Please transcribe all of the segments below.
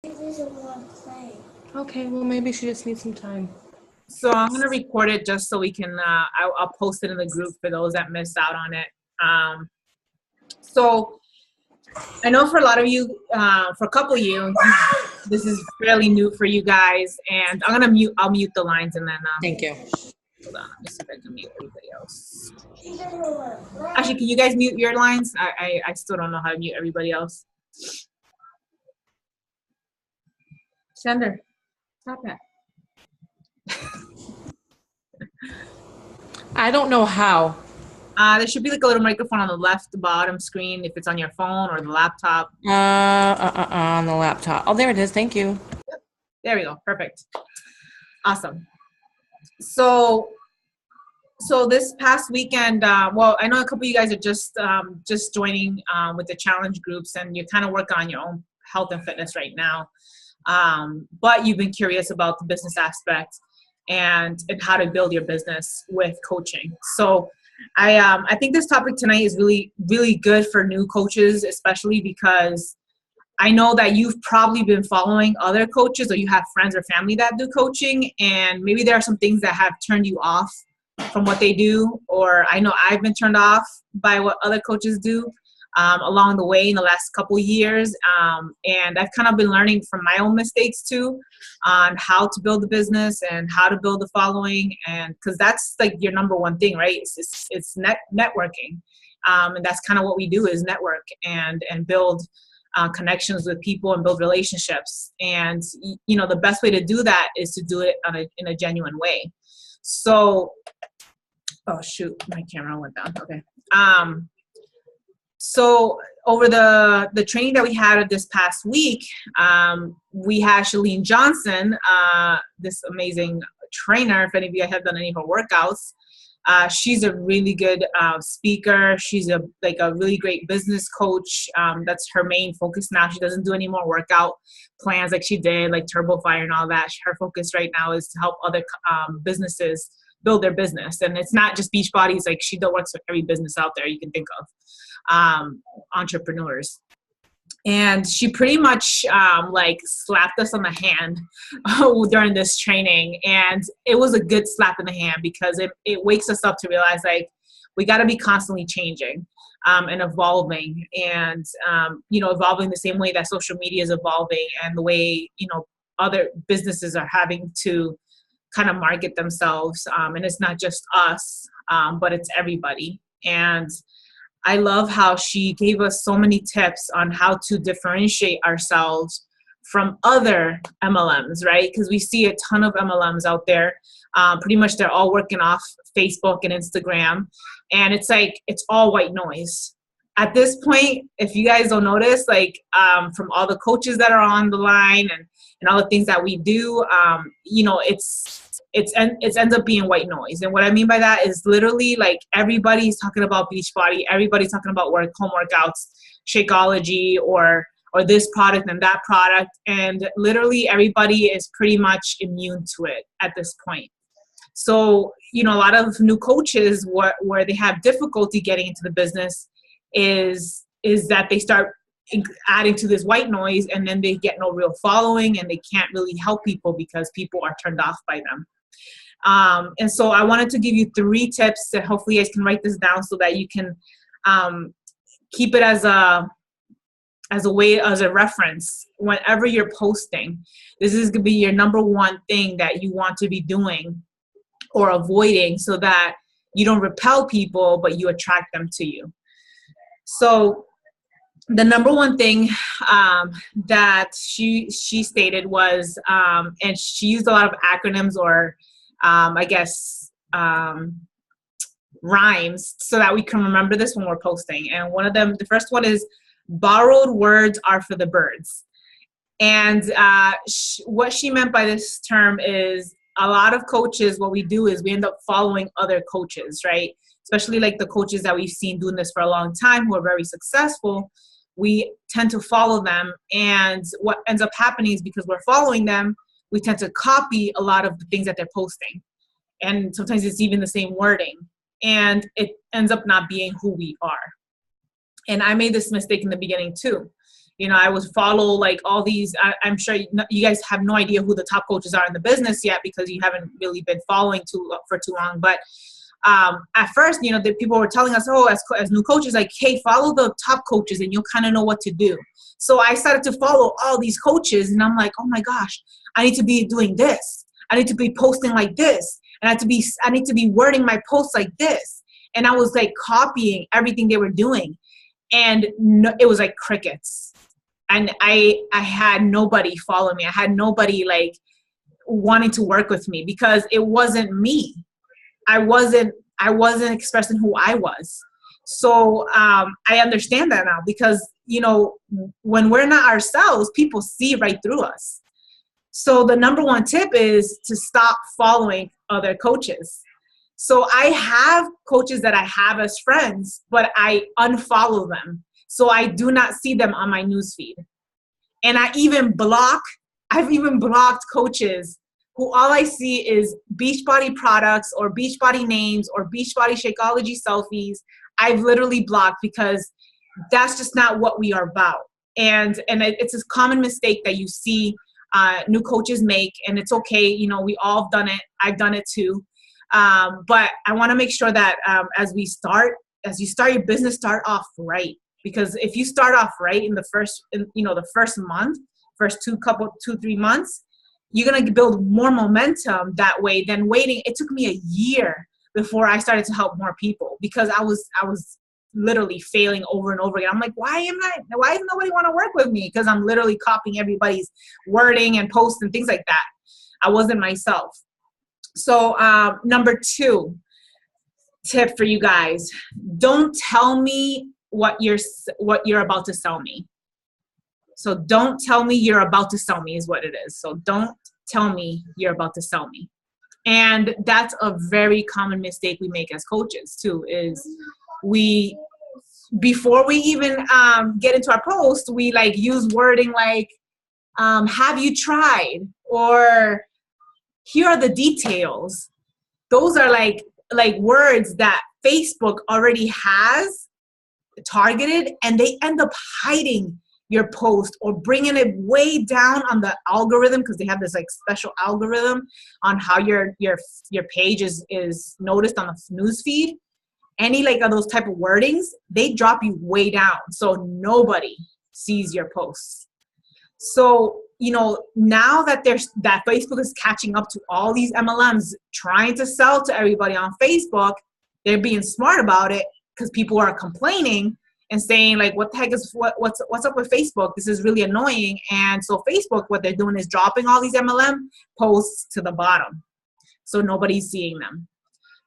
She doesn't want to play. Okay, well, maybe she just needs some time. So I'm gonna record it just so we can. I'll post it in the group for those that missed out on it. So I know for a lot of you, for a couple of you, this is fairly new for you guys, and I'll mute the lines and then. Thank you. Hold on, let me see if I can mute everybody else. She doesn't want to play. Actually, can you guys mute your lines? I still don't know how to mute everybody else. Sender, stop that. I don't know how. There should be like a little microphone on the left bottom screen if it's on your phone or the laptop. On the laptop. Oh, there it is. Thank you. There we go. Perfect. Awesome. So this past weekend, well, I know a couple of you guys are just joining with the challenge groups, and you're kind of working on your own health and fitness right now. But you've been curious about the business aspect and how to build your business with coaching. So I think this topic tonight is really, really good for new coaches, especially because I know that you've probably been following other coaches, or you have friends or family that do coaching, and maybe there are some things that have turned you off from what they do, or I know I've been turned off by what other coaches do along the way in the last couple of years. And I've kind of been learning from my own mistakes too on how to build a business and how to build a following. And because that's like your number one thing, right? It's networking. And that's kind of what we do, is network and build connections with people and build relationships. And, you know, the best way to do that is to do it in a genuine way. So, oh shoot, my camera went down. Okay. So over the training that we had this past week, we had Shalene Johnson, this amazing trainer. If any of you have done any of her workouts, she's a really good speaker. She's a really great business coach. That's her main focus now. She doesn't do any more workout plans like she did, like Turbo Fire and all that. Her focus right now is to help other businesses build their business. And it's not just Beachbody. It's like she works with every business out there you can think of, entrepreneurs. And she pretty much slapped us on the hand during this training. And it was a good slap in the hand, because it wakes us up to realize, like, we got to be constantly changing and evolving, and evolving the same way that social media is evolving, and the way, other businesses are having to kind of market themselves. And it's not just us, but it's everybody. And I love how she gave us so many tips on how to differentiate ourselves from other MLMs, right? Because we see a ton of MLMs out there. Pretty much they're all working off Facebook and Instagram. And it's like, it's all white noise. At this point, if you guys don't notice, from all the coaches that are on the line and all the things that we do, it ends up being white noise. And what I mean by that is literally, like, everybody's talking about Beachbody, everybody's talking about home workouts, Shakeology, or this product and that product, and literally everybody is pretty much immune to it at this point. So, a lot of new coaches, where they have difficulty getting into the business is that they start adding to this white noise, and then they get no real following, and they can't really help people because people are turned off by them. And so I wanted to give you 3 tips that hopefully you guys can write this down so that you can keep it as a reference whenever you're posting. This is going to be your number one thing that you want to be doing or avoiding, so that you don't repel people, but you attract them to you. So the number one thing that she stated was, and she used a lot of acronyms, or rhymes, so that we can remember this when we're posting. And one of them, the first one is, borrowed words are for the birds. And what she meant by this term is, a lot of coaches, what we do is we end up following other coaches, right? Especially like the coaches that we've seen doing this for a long time, who are very successful. We tend to follow them. And what ends up happening is, because we're following them, we tend to copy a lot of the things that they're posting. And sometimes it's even the same wording. And it ends up not being who we are. And I made this mistake in the beginning too. I would follow like all these. I'm sure you guys have no idea who the top coaches are in the business yet because you haven't really been following for too long. But at first, the people were telling us, as new coaches, like, hey, follow the top coaches and you'll kind of know what to do. So I started to follow all these coaches, and I'm like, oh my gosh, I need to be doing this. I need to be posting like this, and I need to be wording my posts like this. And I was like copying everything they were doing, and it was like crickets. And I had nobody follow me. I had nobody like wanting to work with me because it wasn't me. I wasn't expressing who I was. So I understand that now because, when we're not ourselves, people see right through us. So the number one tip is to stop following other coaches. So I have coaches that I have as friends, but I unfollow them. So I do not see them on my newsfeed. And I've even blocked coaches who all I see is Beachbody products or Beachbody names or Beachbody Shakeology selfies. I've literally blocked because that's just not what we are about. And it's a common mistake that you see new coaches make, and it's okay. We all have done it. I've done it too. But I want to make sure that as you start your business, start off right. Because if you start off right in the first month, 3 months, you're going to build more momentum that way than waiting. It took me a year before I started to help more people because I was literally failing over and over again. I'm like, why does nobody want to work with me? Because I'm literally copying everybody's wording and posts and things like that. I wasn't myself. So number 2 tip for you guys, don't tell me what you're about to sell me. So don't tell me you're about to sell me is what it is. So don't tell me you're about to sell me. And that's a very common mistake we make as coaches too, is before we even get into our post, we like use wording like, have you tried? Or here are the details. Those are like words that Facebook already has targeted, and they end up hiding your post or bringing it way down on the algorithm because they have this like special algorithm on how your page is noticed on the news feed. Any like of those type of wordings, they drop you way down so nobody sees your posts. So now that Facebook is catching up to all these MLMs trying to sell to everybody on Facebook, they're being smart about it because people are complaining and saying like, what the heck is what's up with Facebook? This is really annoying. And so Facebook, what they're doing is dropping all these MLM posts to the bottom, so nobody's seeing them.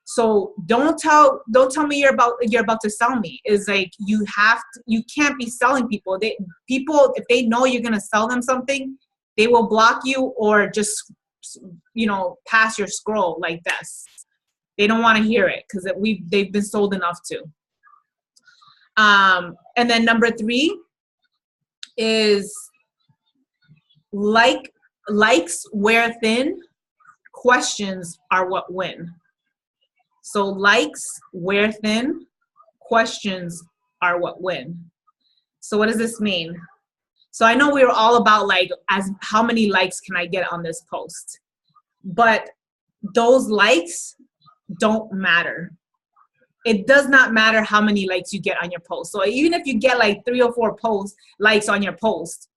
So don't tell me you're about to sell me. Is like you can't be selling people. People if they know you're gonna sell them something, they will block you or just pass your scroll like this. They don't want to hear it because they've been sold enough to. And then number 3 is likes wear thin, questions are what win. So likes wear thin, questions are what win. So what does this mean? So I know we were all about like how many likes can I get on this post, but those likes don't matter. It does not matter how many likes you get on your post. So even if you get like 3 or 4 likes on your post,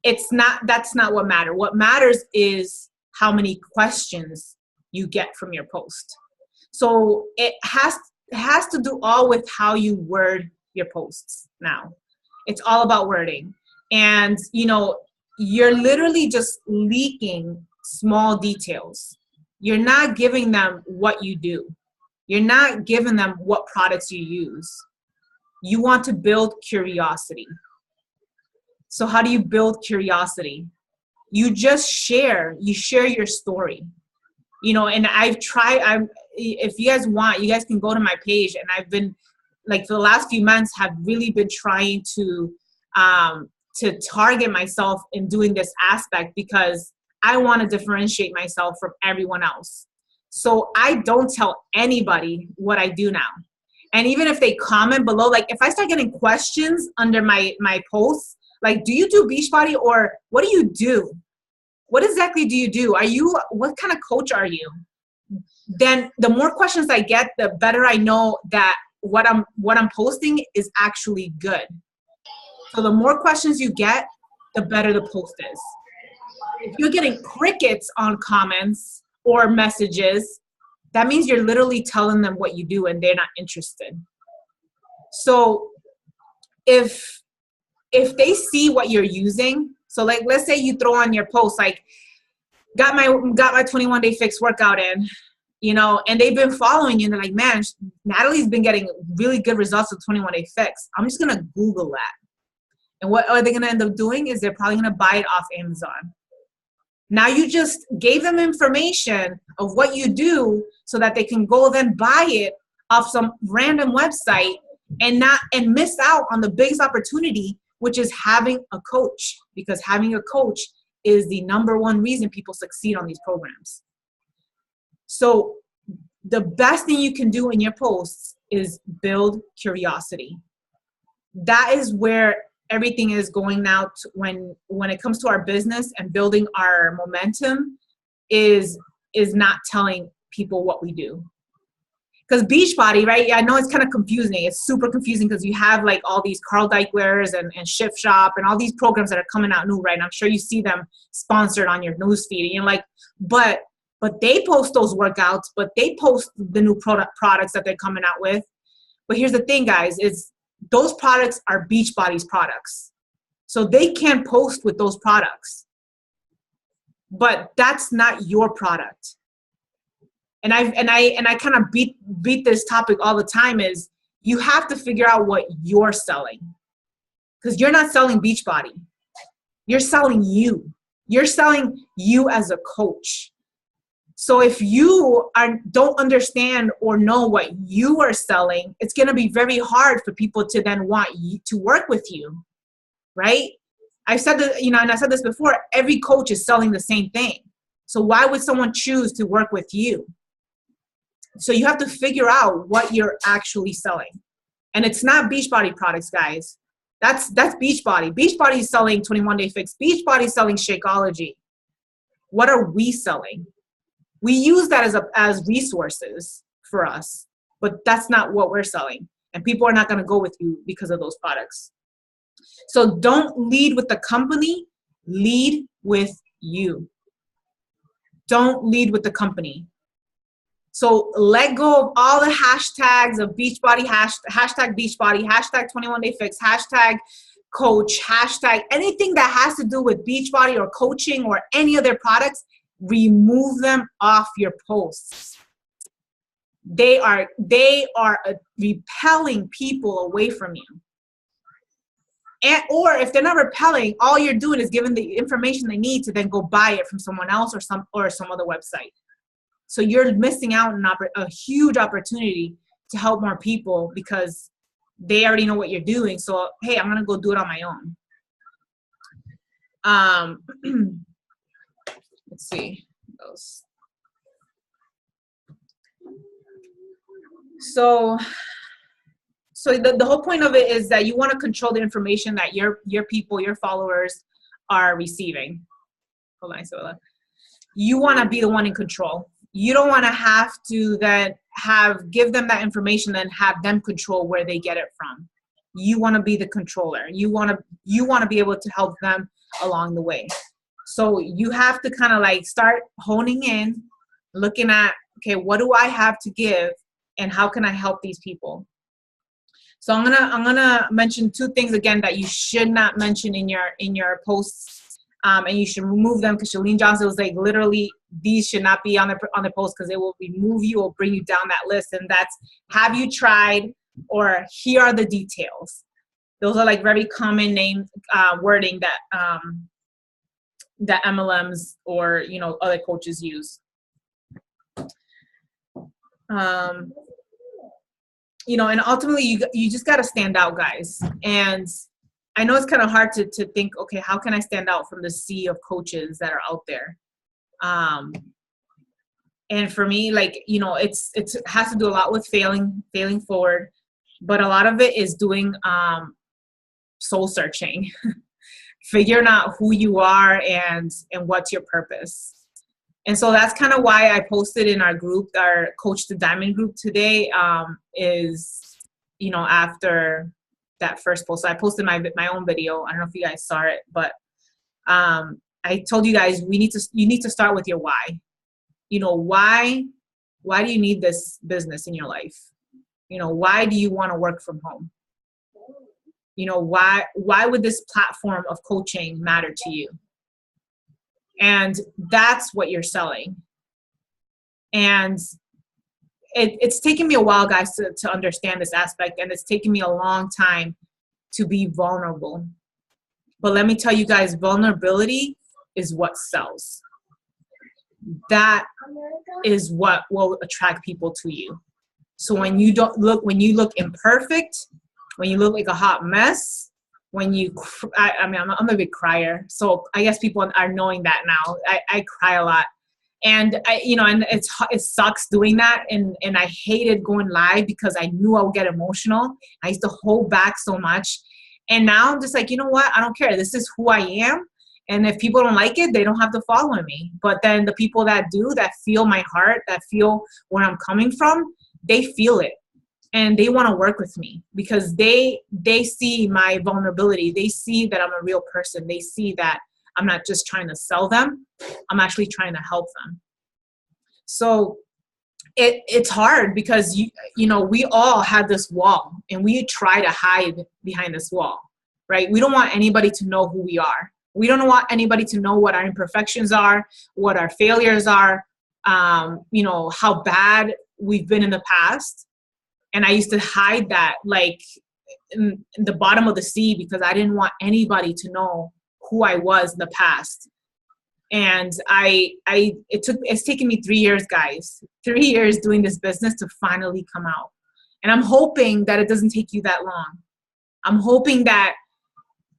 that's not what matters. What matters is how many questions you get from your post. So it has to do all with how you word your posts now. It's all about wording. And, you're literally just leaking small details. You're not giving them what you do. You're not giving them what products you use. You want to build curiosity. So how do you build curiosity? You just share your story. And if you guys want, you guys can go to my page, and I've been like for the last few months have really been trying to target myself in doing this aspect because I want to differentiate myself from everyone else. So I don't tell anybody what I do now. And even if they comment below, like if I start getting questions under my posts, Like, do you do Beachbody, or what do you do? What exactly do you do? What kind of coach are you? Then the more questions I get, the better I know that what I'm posting is actually good. So the more questions you get, the better the post is. If you're getting crickets on comments or messages, that means you're literally telling them what you do and they're not interested. So if they see what you're using, so like let's say you throw on your post like got my 21-day fix workout in, you know, and they've been following you and they're like, man, Natalie's been getting really good results with 21-day fix. I'm just gonna Google that. And what are they gonna end up doing is they're probably gonna buy it off Amazon. Now you just gave them information of what you do so that they can go then buy it off some random website and miss out on the biggest opportunity, which is having a coach, because having a coach is the number one reason people succeed on these programs. So the best thing you can do in your posts is build curiosity. That is where everything is going now when it comes to our business and building our momentum is not telling people what we do. Because Beachbody, right? I know it's kind of confusing. It's super confusing because you have like all these Carl Deichler's and Shift Shop and all these programs that are coming out new, right? And I'm sure you see them sponsored on your newsfeed. And you're like, but they post those workouts, but they post the new products that they're coming out with. But here's the thing, guys, is those products are Beachbody's products. So they can post with those products. But that's not your product. And I kind of beat this topic all the time is you have to figure out what you're selling. Because you're not selling Beachbody. You're selling you. You're selling you as a coach. So if you don't understand or know what you are selling, it's going to be very hard for people to then want you to work with you, right? I said that, and I said this before, every coach is selling the same thing. So why would someone choose to work with you? So you have to figure out what you're actually selling. And it's not Beachbody products, guys. That's Beachbody. Beachbody is selling 21-day fix. Beachbody is selling Shakeology. What are we selling? We use that as resources for us, but that's not what we're selling. And people are not going to go with you because of those products. So don't lead with the company, lead with you. Don't lead with the company. So let go of all the hashtags of Beachbody, hashtag Beachbody, hashtag 21-day fix, hashtag coach, hashtag anything that has to do with Beachbody or coaching or any of their products. Remove them off your posts. They are repelling people away from you. Or if they're not repelling, all you're doing is giving the information they need to then go buy it from someone else or some other website. So you're missing out on a huge opportunity to help more people because they already know what you're doing. So hey, I'm gonna go do it on my own. Let's see those. So the whole point of it is that you want to control the information that your people, your followers are receiving. Hold on, Isabella. You want to be the one in control. You don't want to have to then give them that information and have them control where they get it from. You want to be the controller. You want to be able to help them along the way. So you have to kind of like start honing in, looking at, okay, what do I have to give and how can I help these people? So I'm gonna mention two things again that you should not mention in your posts, and you should remove them because Shalene Johnson was like, literally, these should not be on the post because it will remove you or bring you down that list. And that's, have you tried, or here are the details. Those are like very common wording that that MLMs or other coaches use. And ultimately you just got to stand out, guys. And I know it's kind of hard to think, okay, how can I stand out from the sea of coaches that are out there? And for me, like, it has to do a lot with failing forward, but a lot of it is doing soul searching. figuring out who you are and what's your purpose. And so that's kind of why I posted in our group, our Coach to Diamond group today, is, you know, after that first post. So I posted my own video. I don't know if you guys saw it, but I told you guys you need to start with your why. You know, why do you need this business in your life? You know, why do you want to work from home? You know, why would this platform of coaching matter to you? And that's what you're selling. And it's taken me a while, guys, to understand this aspect, and it's taken me a long time to be vulnerable. But let me tell you guys, vulnerability is what sells. That is what will attract people to you. So when you look imperfect, when you look like a hot mess, when you, I'm a big crier, so I guess people are knowing that now. I cry a lot, and and it sucks doing that, and I hated going live because I knew I would get emotional. I used to hold back so much, and now I'm just like, you know what? I don't care. This is who I am, and if people don't like it, they don't have to follow me. But then the people that do, that feel my heart, that feel where I'm coming from, they feel it. And they want to work with me because they see my vulnerability. They see that I'm a real person. They see that I'm not just trying to sell them. I'm actually trying to help them. So it's hard because we all have this wall, and we try to hide behind this wall, right? We don't want anybody to know who we are. We don't want anybody to know what our imperfections are, what our failures are, how bad we've been in the past. And I used to hide that like in the bottom of the sea because I didn't want anybody to know who I was in the past. And it's taken me 3 years, guys, 3 years doing this business to finally come out. And I'm hoping that it doesn't take you that long. I'm hoping that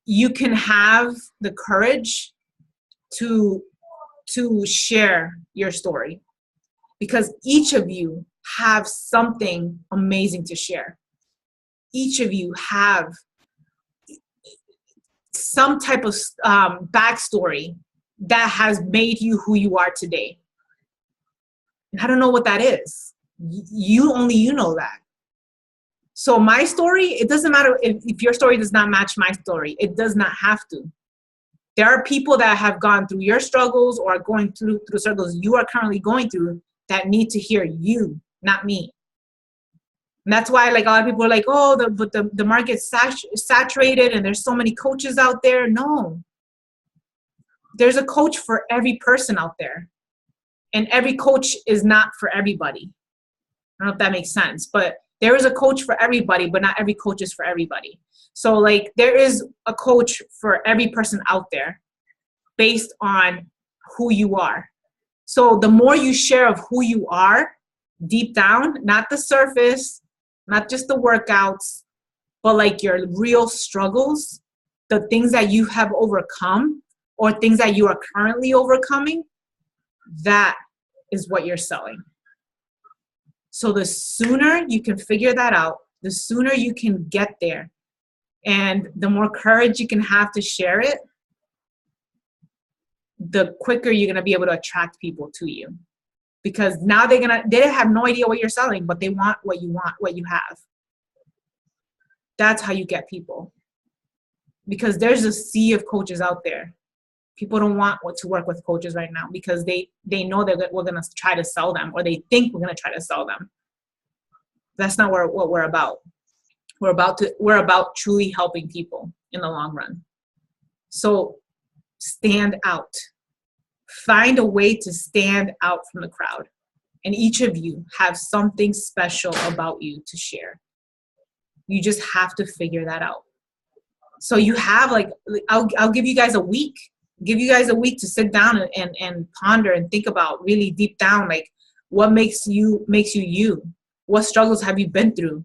you can have the courage to share your story, because each of you have something amazing to share. Each of you have some type of backstory that has made you who you are today. And I don't know what that is. Only you know that. So my story, it doesn't matter if your story does not match my story. It does not have to. There are people that have gone through your struggles or are going through struggles you are currently going through that need to hear you, not me. And that's why, like, a lot of people are like, oh, the market's saturated and there's so many coaches out there. No. There's a coach for every person out there. And every coach is not for everybody. I don't know if that makes sense. But there is a coach for everybody, but not every coach is for everybody. So, like, there is a coach for every person out there based on who you are. So the more you share of who you are deep down, not the surface, not just the workouts, but like your real struggles, the things that you have overcome or things that you are currently overcoming, that is what you're selling. So the sooner you can figure that out, the sooner you can get there, and the more courage you can have to share it, the quicker you're going to be able to attract people to you. Because now they have no idea what you're selling, but they want, what you have. That's how you get people. Because there's a sea of coaches out there. People don't want to work with coaches right now because they know that we're going to try to sell them, or they think we're going to try to sell them. That's not what we're about. We're about truly helping people in the long run. So stand out. Find a way to stand out from the crowd. And each of you have something special about you to share. You just have to figure that out. So you have, like, I'll give you guys a week. Give you guys a week to sit down and ponder and think about really deep down, like, what makes you you? What struggles have you been through?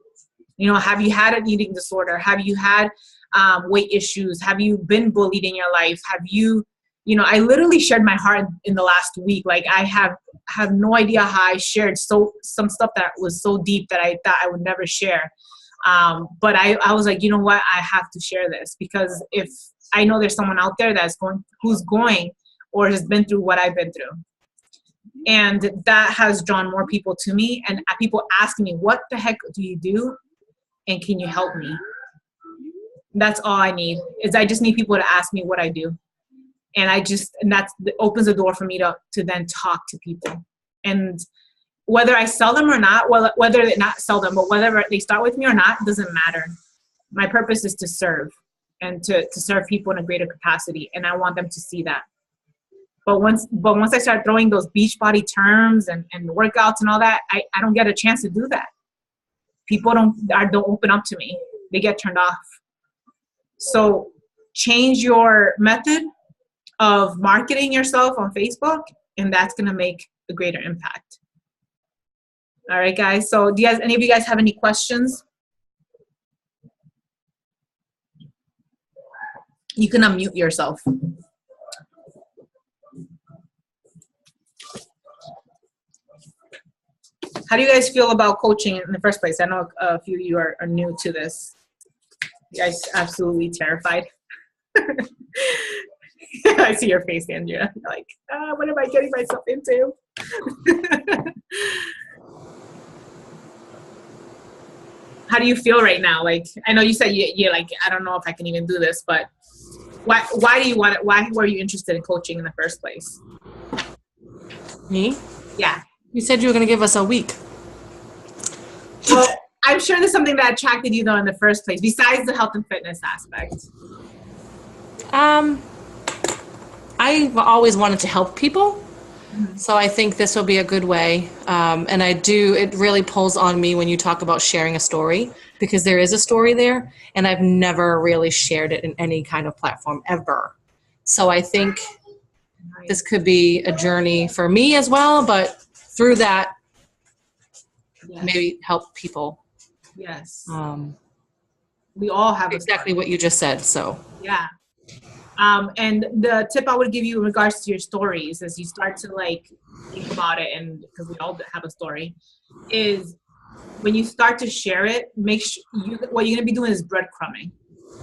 Have you had an eating disorder? Have you had weight issues? Have you been bullied in your life? Have you, I literally shared my heart in the last week. Like, I have no idea how I shared some stuff that was so deep that I thought I would never share. But I was like, you know what? I have to share this, because if I know there's someone out there who's going or has been through what I've been through. And that has drawn more people to me, and people asking me, what the heck do you do? And can you help me? That's all I need. I just need people to ask me what I do. And that opens the door for me to then talk to people. And whether I sell them or not, well, whether they not sell them, but whether they start with me or not, doesn't matter. My purpose is to serve and to serve people in a greater capacity. And I want them to see that. But once I start throwing those Beachbody terms and workouts and all that, I don't get a chance to do that. People don't open up to me. They get turned off. So change your method of marketing yourself on Facebook, and that's going to make a greater impact. All right, guys. So any of you guys have any questions? You can unmute yourself. How do you guys feel about coaching in the first place? I know a few of you are new to this. You guys absolutely terrified. I see your face, Andrea. You're like, what am I getting myself into? How do you feel right now? Like, I know you said you're like, I don't know if I can even do this, but why do you want it? Why were you interested in coaching in the first place? Me? Yeah. You said you were going to give us a week. Well, I'm sure there's something that attracted you though in the first place, besides the health and fitness aspect. I've always wanted to help people. So I think this will be a good way. And it really pulls on me when you talk about sharing a story, because there is a story there, and I've never really shared it in any kind of platform ever. So I think this could be a journey for me as well, but through that, maybe help people. Yes. We all have exactly what you just said. So yeah. And the tip I would give you in regards to your stories, as you start to like think about it, and because we all have a story, is when you start to share it, make sure what you're gonna be doing is breadcrumbing.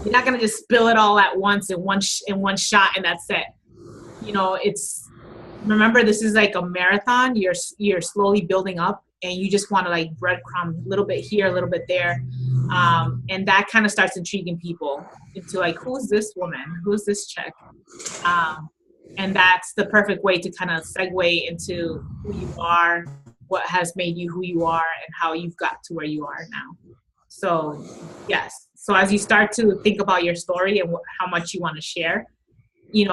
You're not gonna just spill it all at once in one shot and that's it. You know, remember, this is like a marathon. You're slowly building up, and you just want to like breadcrumb a little bit here, a little bit there. And that kind of starts intriguing people into like, who's this woman? Who's this chick? And that's the perfect way to kind of segue into who you are, what has made you who you are, and how you've got to where you are now. So yes. So as you start to think about your story and how much you want to share,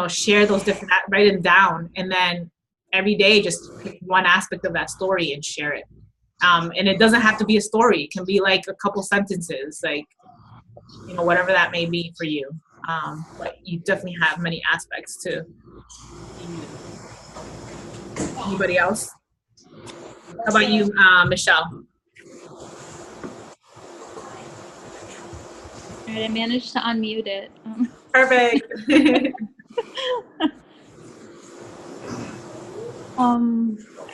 share those different, write them down, and then every day just pick one aspect of that story and share it. And it doesn't have to be a story. It can be like a couple sentences, like, whatever that may be for you. But you definitely have many aspects to. Anybody else? How about you, Michelle? All right, I managed to unmute it. Perfect.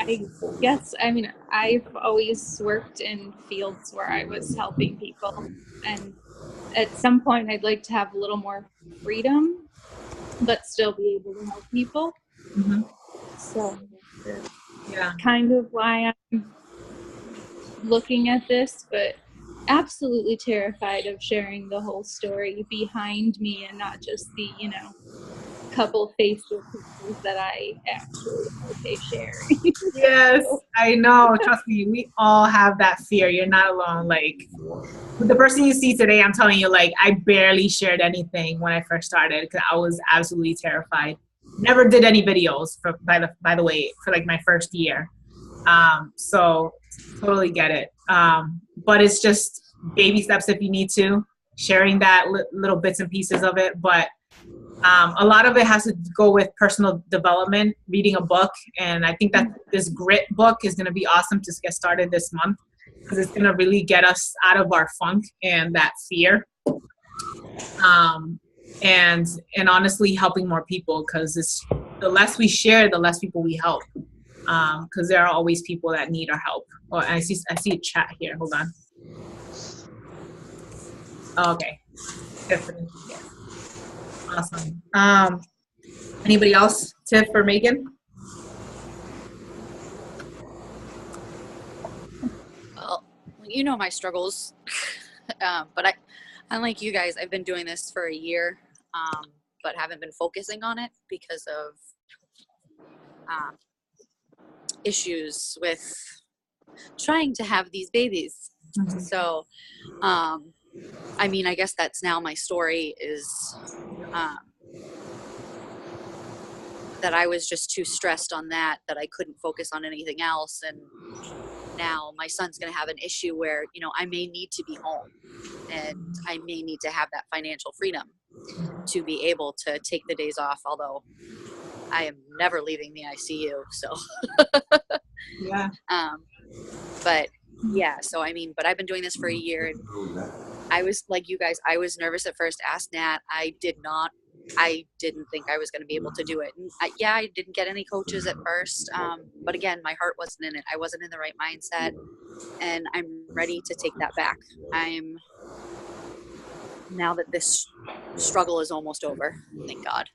I guess, I've always worked in fields where I was helping people, and at some point I'd like to have a little more freedom, but still be able to help people. Mm-hmm. So that's kind of why I'm looking at this, but absolutely terrified of sharing the whole story behind me and not just the, couple Facebook pictures that I actually am okay sharing. Yes, I know. Trust me, we all have that fear. You're not alone. Like, the person you see today, I'm telling you, like, I barely shared anything when I first started because I was absolutely terrified. Never did any videos, by the way, for like my first year. So totally get it. But it's just baby steps if you need to, sharing that little bits and pieces of it. But a lot of it has to go with personal development, reading a book. And I think that this grit book is going to be awesome to get started this month, because it's going to really get us out of our funk and that fear. And honestly, helping more people, because the less we share, the less people we help. Because there are always people that need our help. Oh, I see a chat here. Hold on. Okay. Awesome. Anybody else? Tiff or Megan? Well, you know my struggles, but unlike you guys, I've been doing this for a year, but haven't been focusing on it because of issues with trying to have these babies. Mm-hmm. So, I mean, I guess that's now my story is that I was just too stressed on that I couldn't focus on anything else. And now my son's going to have an issue where, you know, I may need to be home and I may need to have that financial freedom to be able to take the days off, although I am never leaving the ICU. So, Yeah. But yeah, so I mean, but I've been doing this for a year, and I was like you guys, I was nervous at first. Asked Nat, I didn't think I was going to be able to do it. And I didn't get any coaches at first. But again, my heart wasn't in it. I wasn't in the right mindset, and I'm ready to take that back. Now that this struggle is almost over, thank God.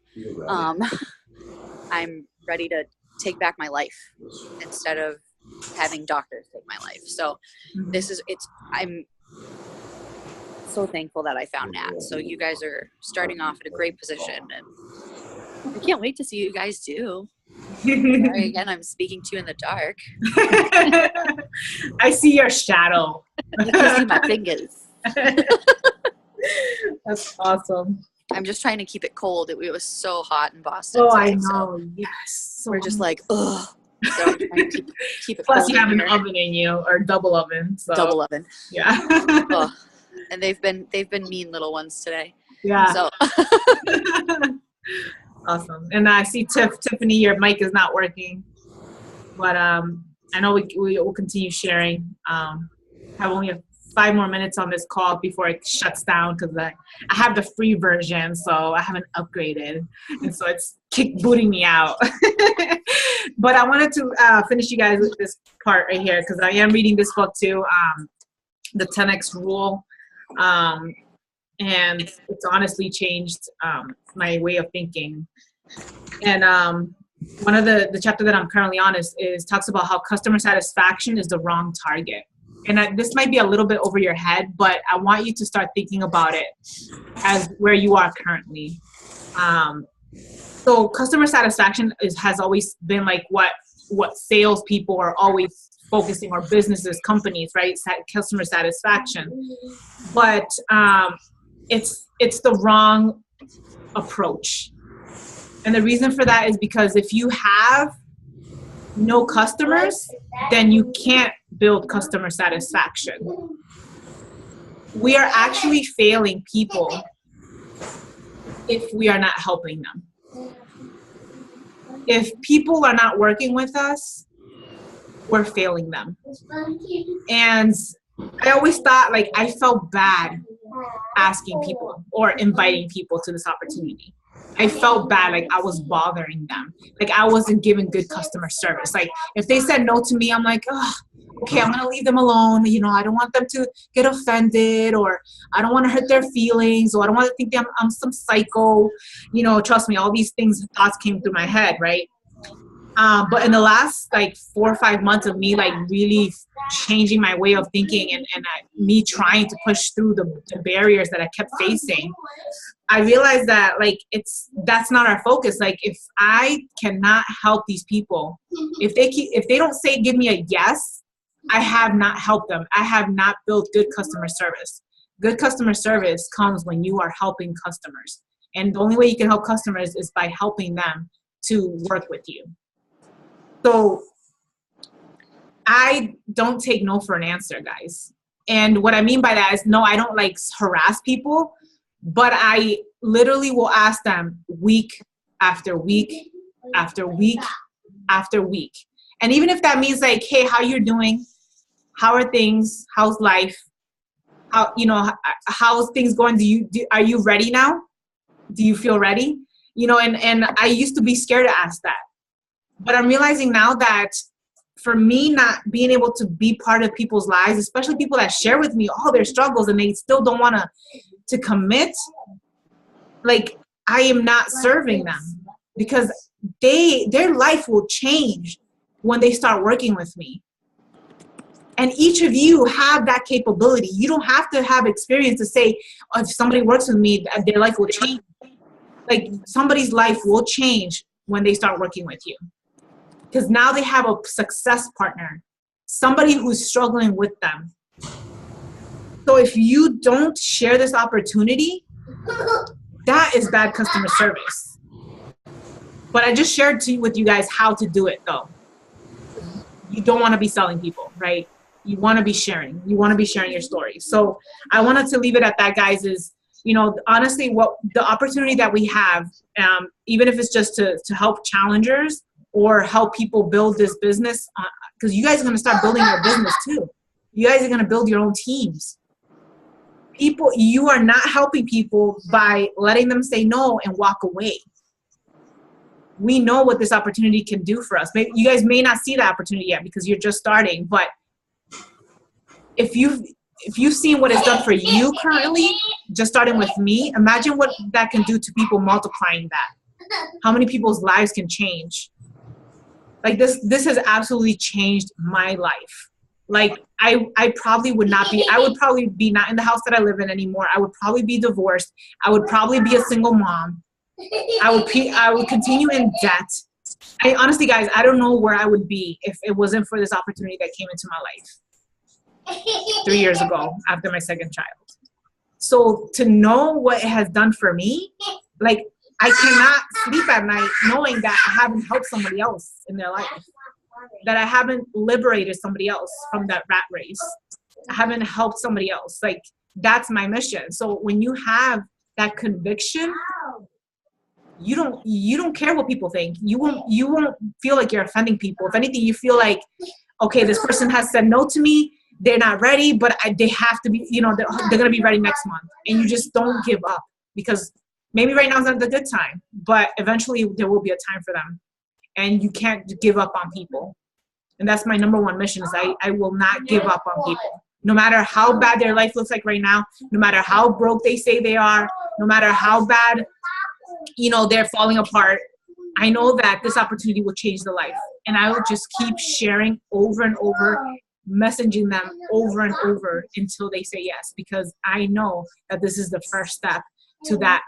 I'm ready to take back my life instead of having doctors take my life. So I'm so thankful that I found Nat. So you guys are starting off at a great position, and I can't wait to see you guys do. Sorry, again, I'm speaking to you in the dark. I see your shadow. You can see my fingers. That's awesome. I'm just trying to keep it cold. It was so hot in Boston. Oh, today, I know. So Yes. So we're just like, ugh. So I'm trying to keep it Plus, cold. you have an here. oven in you, or double oven. So. Double oven. Yeah. Ugh. And they've been mean little ones today. Yeah. So awesome. And I see Tiffany, your mic is not working, but I know we will continue sharing. Have only 5 more minutes on this call before it shuts down because I have the free version, so I haven't upgraded, and so it's booting me out. But I wanted to finish you guys with this part right here because I am reading this book too, the 10X Rule, and it's honestly changed my way of thinking. And one of the chapter that I'm currently on is talks about how customer satisfaction is the wrong target. And this might be a little bit over your head, but I want you to start thinking about it as where you are currently. So customer satisfaction has always been like what salespeople are always focusing, or businesses, companies, right? Customer satisfaction. But it's the wrong approach. And the reason for that is because if you have no customers, then you can't build customer satisfaction. We are actually failing people if we are not helping them. If people are not working with us, we're failing them. And I always thought, like, I felt bad asking people or inviting people to this opportunity. I felt bad, like I was bothering them. Like I wasn't giving good customer service. Like if they said no to me, I'm like, oh, okay, I'm gonna leave them alone. You know, I don't want them to get offended, or I don't want to hurt their feelings, or I don't want to think that I'm some psycho. You know, trust me, all these thoughts came through my head, right? But in the last like 4 or 5 months of me like really changing my way of thinking and me trying to push through the barriers that I kept facing, I realized that like that's not our focus. Like if I cannot help these people, if they don't say give me a yes, I have not helped them. I have not built good customer service. Good customer service comes when you are helping customers, and the only way you can help customers is by helping them to work with you. So I don't take no for an answer, guys. And what I mean by that is, no, I don't like harass people, but I literally will ask them week after week after week after week. And even if that means like, hey, how you doing? How are things? How's life? How's things going? Are you ready now? Do you feel ready? You know, and I used to be scared to ask that. But I'm realizing now that for me not being able to be part of people's lives, especially people that share with me all their struggles and they still don't want to commit, like I am not serving them, because their life will change when they start working with me. And each of you have that capability. You don't have to have experience to say, oh, if somebody works with me, their life will change. Like, somebody's life will change when they start working with you, because now they have a success partner, somebody who's struggling with them. So if you don't share this opportunity, that is bad customer service. But I just shared with you guys how to do it, though. You don't want to be selling people, right? You want to be sharing. You want to be sharing your story. So I wanted to leave it at that, guys, is, honestly, what the opportunity that we have, even if it's just to help challengers or help people build this business, because you guys are going to start building your business too. You guys are going to build your own teams. People, you are not helping people by letting them say no and walk away. We know what this opportunity can do for us. Maybe you guys may not see the opportunity yet because you're just starting, but if you've seen what it's done for you currently, just starting with me, imagine what that can do to people, multiplying that. How many people's lives can change? Like, this has absolutely changed my life. Like, I probably would not be, I would probably be not in the house that I live in anymore. I would probably be divorced. I would probably be a single mom. I would continue in debt. Honestly, guys, I don't know where I would be if it wasn't for this opportunity that came into my life 3 years ago after my second child. So to know what it has done for me, like, I cannot sleep at night knowing that I haven't helped somebody else in their life, that I haven't liberated somebody else from that rat race. I haven't helped somebody else. Like, that's my mission. So when you have that conviction, you don't care what people think. You won't feel like you're offending people. If anything, you feel like, okay, this person has said no to me. They're not ready, but they have to be, they're going to be ready next month. And you just don't give up, because maybe right now is not the good time, but eventually there will be a time for them. And you can't give up on people. And that's my number one mission, is I will not give up on people. No matter how bad their life looks like right now, no matter how broke they say they are, no matter how bad, they're falling apart, I know that this opportunity will change the life. And I will just keep sharing over and over, messaging them over and over until they say yes, because I know that this is the first step to that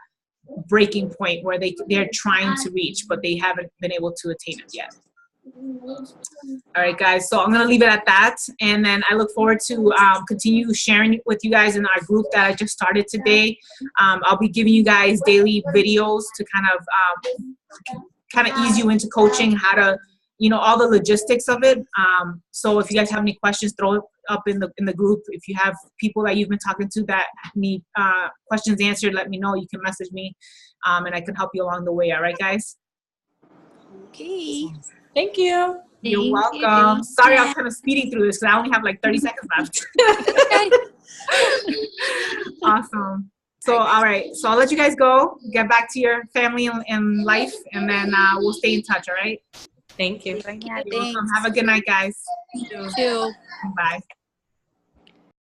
breaking point where they're trying to reach, but they haven't been able to attain it yet. All right, guys, so I'm going to leave it at that. And then I look forward to continue sharing with you guys in our group that I just started today. I'll be giving you guys daily videos to kind of ease you into coaching, how to, all the logistics of it. So if you guys have any questions, throw it up in the group. If you have people that you've been talking to that need questions answered, let me know. You can message me, and I can help you along the way. All right, guys? Okay. Thank you. You're welcome. Sorry, I'm kind of speeding through this because I only have like 30 seconds left. Awesome. So, all right. So I'll let you guys go. Get back to your family and life, and then we'll stay in touch, all right? Thank you. Yeah, You're welcome. Have a good night, guys. You too. Bye.